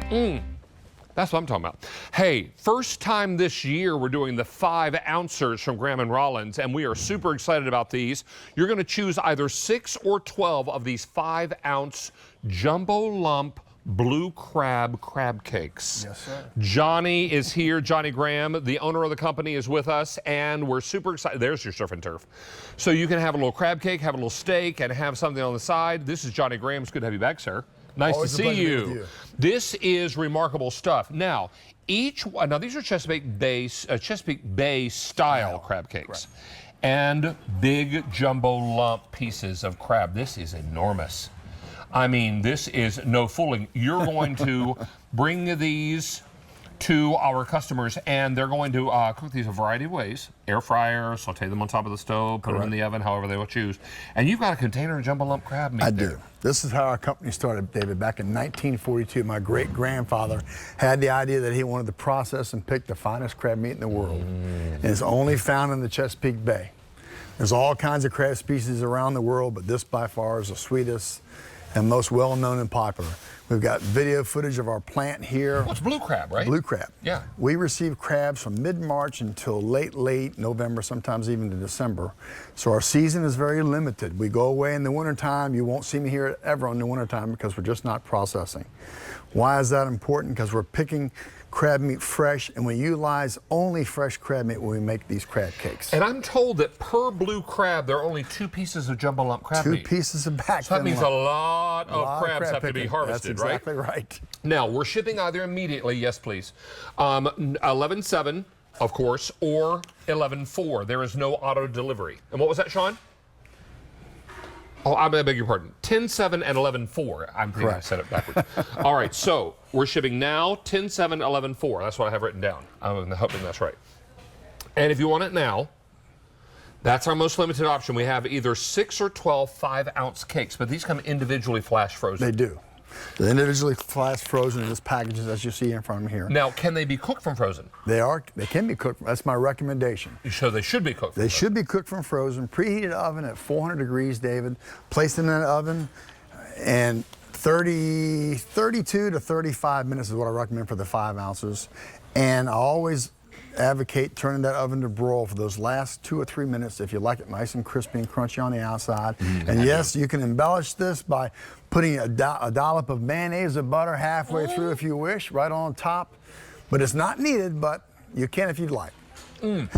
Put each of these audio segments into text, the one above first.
That's what I'm talking about. Hey, first time this year we're doing the 5 ounces from Graham and Rollins, and we are super excited about these. You're going to choose either 6 or 12 of these 5-ounce jumbo lump blue crab cakes. Yes, sir. Johnny is here. Johnny Graham, the owner of the company, is with us, and we're super excited. There's your surf and turf. So you can have a little crab cake, have a little steak, and have something on the side. This is Johnny Graham. It's good to have you back, sir. Nice Always to see a pleasure to be you. with you. This is remarkable stuff. Now, these are Chesapeake Bay style crab cakes. Correct. And big jumbo lump pieces of crab. This is enormous. I mean, this is no fooling. You're going to bring these to our customers, and they're going to cook these a variety of ways. Air fryer, saute them on top of the stove, put them in the oven, however they will choose. And you've got a container of jumbo lump crab meat. I do. This is how our company started, David. Back in 1942, my great-grandfather had the idea that he wanted to process and pick the finest crab meat in the world. And it's only found in the Chesapeake Bay. There's all kinds of crab species around the world, but this by far is the sweetest and most well-known and popular. We've got video footage of our plant here. Well, it's blue crab, right? Blue crab. Yeah. We receive crabs from mid-March until late November, sometimes even to December. So our season is very limited. We go away in the wintertime. You won't see me here ever in the wintertime because we're just not processing. Why is that important? Because we're picking crab meat fresh, and we utilize only fresh crab meat when we make these crab cakes. And I'm told that per blue crab, there are only 2 pieces of jumbo lump crab meat. 2 pieces of back. So that means a lot of crabs have to be harvested, That's exactly right. Now, we're shipping either immediately, yes please, 11/7, of course, or 11/4. There is no auto delivery. And what was that, Sean? Oh, I beg your pardon. 10/7 and 11/4. I'm thinking I said it backwards. All right, so we're shipping now 10/7, 11/4. That's what I have written down. I'm hoping that's right. And if you want it now, that's our most limited option. We have either 6 or 12 5-ounce cakes, but these come individually flash frozen. They do. They're individually flash frozen in this packages, as you see in front of me here. Now, can they be cooked from frozen? They can be cooked. That's my recommendation. So they should be cooked from They frozen. should be cooked from frozen, preheated oven at 400 degrees, David. Placed in an oven, and 32 to 35 minutes is what I recommend for the 5 ounces. And I always advocate turning that oven to broil for those last 2 or 3 minutes if you like it nice and crispy and crunchy on the outside. And yes, you can embellish this by putting a dollop of mayonnaise or butter halfway through if you wish, right on top. But it's not needed, but you can if you'd like. And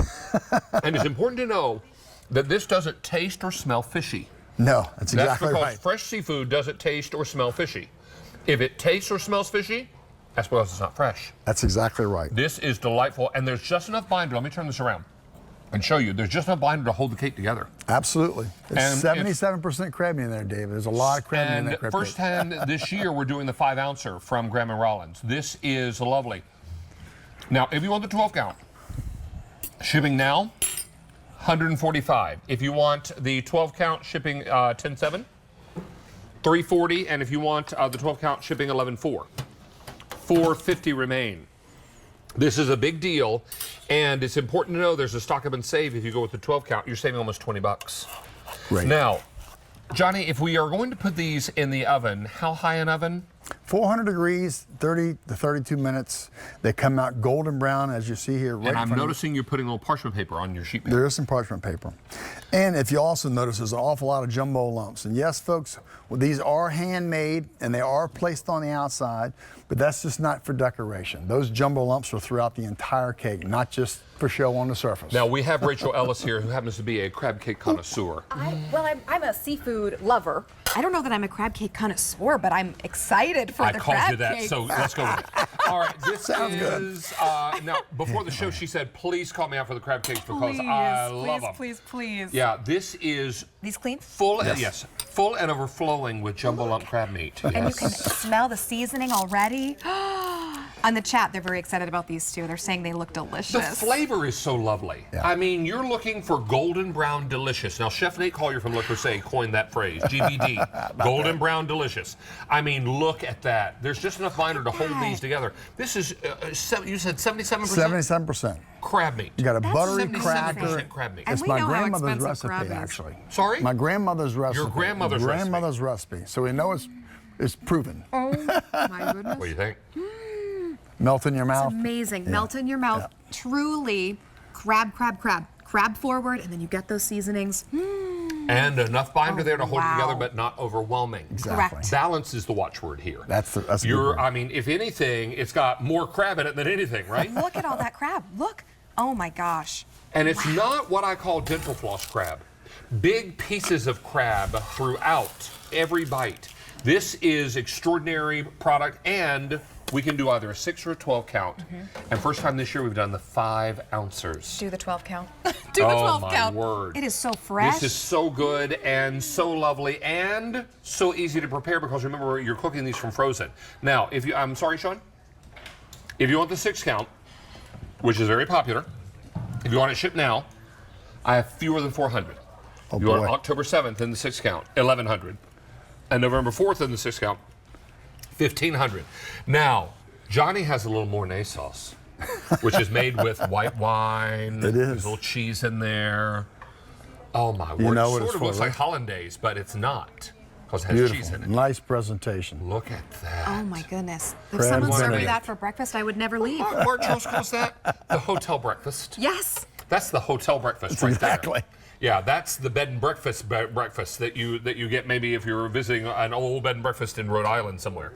it's important to know that this doesn't taste or smell fishy. No, that's exactly That's because right. fresh seafood doesn't taste or smell fishy. If it tastes or smells fishy, that's because it's not fresh. That's exactly right. This is delightful, and there's just enough binder. Let me turn this around and show you. There's just enough binder to hold the cake together. Absolutely. It's And 77% crab meat in there, David. There's a lot of crab meat in that crab first cake. time this year, we're doing the 5-ouncer from Graham and Rollins. This is lovely. Now, if you want the 12 count, shipping now, $145. If you want the 12 count, shipping 10/7, $340. And if you want the 12 count, shipping 11/4. $450 remain. This is a big deal, and it's important to know there's a stock up and save. If you go with the 12 count, you're saving almost $20. Great. Now, Johnny, if we are going to put these in the oven, how high an oven? 400 degrees, 30 to 32 minutes. They come out golden brown, as you see here. Right And I'm in front of noticing you're putting a little parchment paper on your sheet pan. There is some parchment paper. And if you also notice, there's an awful lot of jumbo lumps. And yes, folks, well, these are handmade and they are placed on the outside, but that's just not for decoration. Those jumbo lumps are throughout the entire cake, not just for show on the surface. Now, we have Rachel Ellis here, who happens to be a crab cake connoisseur. I'm a seafood lover. I don't know that I'm a crab cake connoisseur, but I'm excited for I the called crab you that, cake. so let's go with it. All right, this Sounds good. is, now, before the show, she said, please call me out for the crab cakes because Please, I love them. please. Yeah, this is These clean? full, full and overflowing with jumbo lump crab meat. And you can smell the seasoning already. On the chat, they're very excited about these too. They're saying they look delicious. The flavor is so lovely. Yeah. I mean, you're looking for golden brown delicious. Now, Chef Nate Collier from Le Creuset coined that phrase, GBD, golden brown delicious. I mean, look at that. There's just enough binder to hold these together. This is, you said 77%? 77%. Crab meat. You got a buttery 77% cracker. crab meat. And It's we my know how grandmother's expensive crab recipe, is. actually. Sorry? My grandmother's recipe. Your grandmother's recipe. recipe. So we know it's proven. Oh my goodness. What do you think? Melt in your mouth. It's amazing. Yeah. Melt in your mouth. Yeah. Truly, crab, crab, crab. Crab forward, and then you get those seasonings. And enough binder Oh, there to hold wow. it together, but not overwhelming. Exactly. Correct. Balance is the watchword here. That's a good You're, word. I mean, if anything, it's got more crab in it than anything, right? Look at all that crab. Look. Oh my gosh. And it's not what I call dental floss crab. Big pieces of crab throughout every bite. This is extraordinary product, and we can do either a 6 or a 12 count. And first time this year we've done the 5 ounces. Do the 12 count. Do the Oh, 12 my count. word. It is so fresh. This is so good and so lovely and so easy to prepare because remember you're cooking these from frozen. Now, if you, I'm sorry, Sean. If you want the 6 count, which is very popular, if you want it shipped now, I have fewer than 400. Oh, You want boy. October 7th in the 6 count, 1,100. And November 4th in the 6 count, 1,500. Now, Johnny has a little Mornay sauce, which is made with white wine. It is. There's a little cheese in there. Oh my word! know It what sort it's of for, looks right? like hollandaise, but it's not because it has cheese in Beautiful. it. Nice presentation. Look at that. Oh my goodness. If Crab someone served me Benedict. that for breakfast, I would never leave. Mark Charles calls that the hotel breakfast. Yes. That's the hotel breakfast right Exactly. there. Yeah, that's the bed and breakfast breakfast that you get maybe if you're visiting an old bed and breakfast in Rhode Island somewhere.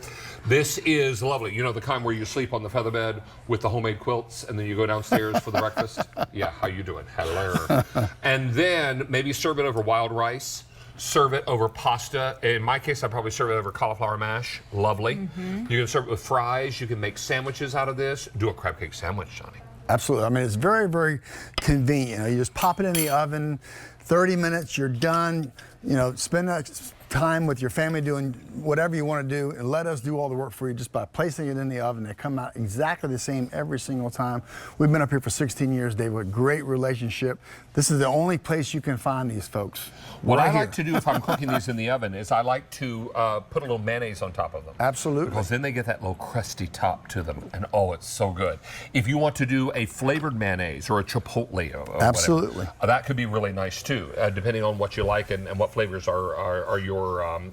This is lovely. You know the kind where you sleep on the feather bed with the homemade quilts and then you go downstairs for the breakfast? Yeah, how you doing? Hello. And then maybe serve it over wild rice. Serve it over pasta. In my case, I probably serve it over cauliflower mash. Lovely. You can serve it with fries. You can make sandwiches out of this. Do a crab cake sandwich, Johnny. Absolutely. I mean, it's very, very convenient. You know, you just pop it in the oven, 30 minutes, you're done. You know, spend that time with your family doing whatever you want to do, and let us do all the work for you just by placing it in the oven. They come out exactly the same every single time. We've been up here for 16 years, Dave, with a great relationship. This is the only place you can find these folks. What Right I here. like to do if I'm cooking these in the oven is I like to put a little mayonnaise on top of them. Absolutely. Because then they get that little crusty top to them, and oh, it's so good. If you want to do a flavored mayonnaise or a chipotle or whatever, Absolutely. that could be really nice too, depending on what you like and what flavors are your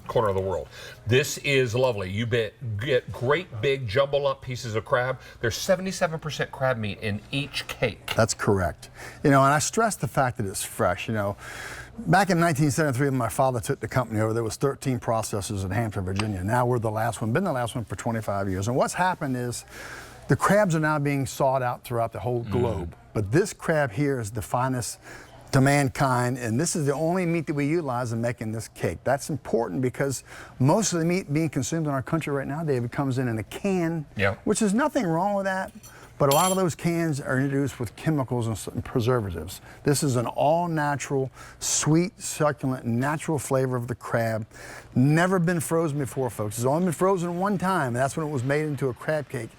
corner of the world. This is lovely. You get great big jumbo lump pieces of crab. There's 77% crab meat in each cake. That's correct. You know, and I stress the fact that it's fresh. You know, back in 1973, when my father took the company over, there was 13 processors in Hampton, Virginia. Now we're the last one, been the last one for 25 years. And what's happened is the crabs are now being sought out throughout the whole globe. But this crab here is the finest to mankind, and this is the only meat that we utilize in making this cake. That's important because most of the meat being consumed in our country right now, David, comes in a can, Yeah. which is nothing wrong with that. But a lot of those cans are introduced with chemicals and preservatives. This is an all-natural, sweet, succulent, natural flavor of the crab. Never been frozen before, folks. It's only been frozen one time, and that's when it was made into a crab cake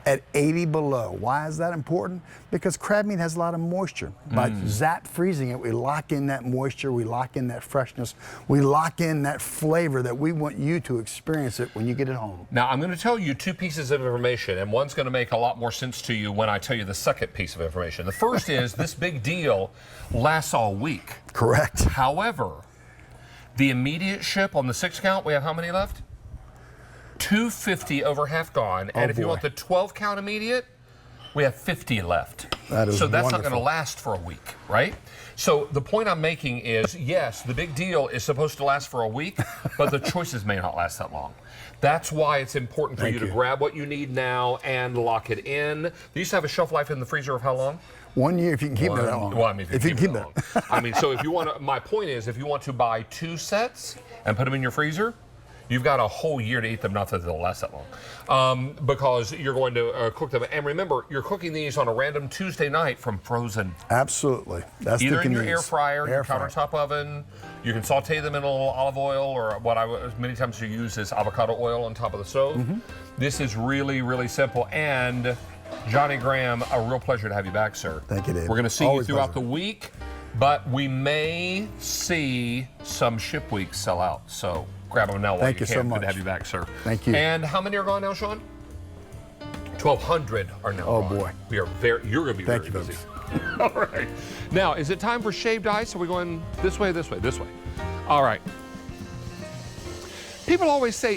at 80 below. Why is that important? Because crab meat has a lot of moisture. By zap freezing it, we lock in that moisture, we lock in that freshness, we lock in that flavor that we want you to experience it when you get it home. Now, I'm going to tell you 2 pieces of information, and one's going to make a lot more sense to you when I tell you the second piece of information. The first is this big deal lasts all week. Correct. However, the immediate ship on the 6 count, we have how many left? 250 over half gone. And if you boy. want the 12 count immediate, we have 50 left. That is so that's not going to wonderful. last for a week, right? So the point I'm making is, yes, the big deal is supposed to last for a week, but the choices may not last that long. That's why it's important for Thank you to you. grab what you need now and lock it in. They used to have a shelf life in the freezer of how long? 1 year if you can keep it that long. Well, I mean, if you can keep it. long. I mean, so if you want to, my point is, if you want to buy 2 sets and put them in your freezer, you've got a whole year to eat them, not that they'll last that long, because you're going to cook them. And remember, you're cooking these on a random Tuesday night from frozen. Absolutely. That's Either the in your air convenience. fryer, your fryer. countertop oven. You can saute them in a little olive oil, or what many times you use is avocado oil on top of the stove. This is really, really simple. And Johnny Graham, a real pleasure to have you back, sir. Thank you, Dave. We're going to see Always you throughout pleasure. the week, but we may see some ship weeks sell out. So grab them now while Thank you you can. so Good much. to have you back, sir. Thank you. And how many are gone now, Sean? 1,200 are now Oh, gone. boy. We are you're going to be Thank very you, busy. folks. All right. Now, is it time for shaved ice? Are we going this way, this way, this way? All right. People always say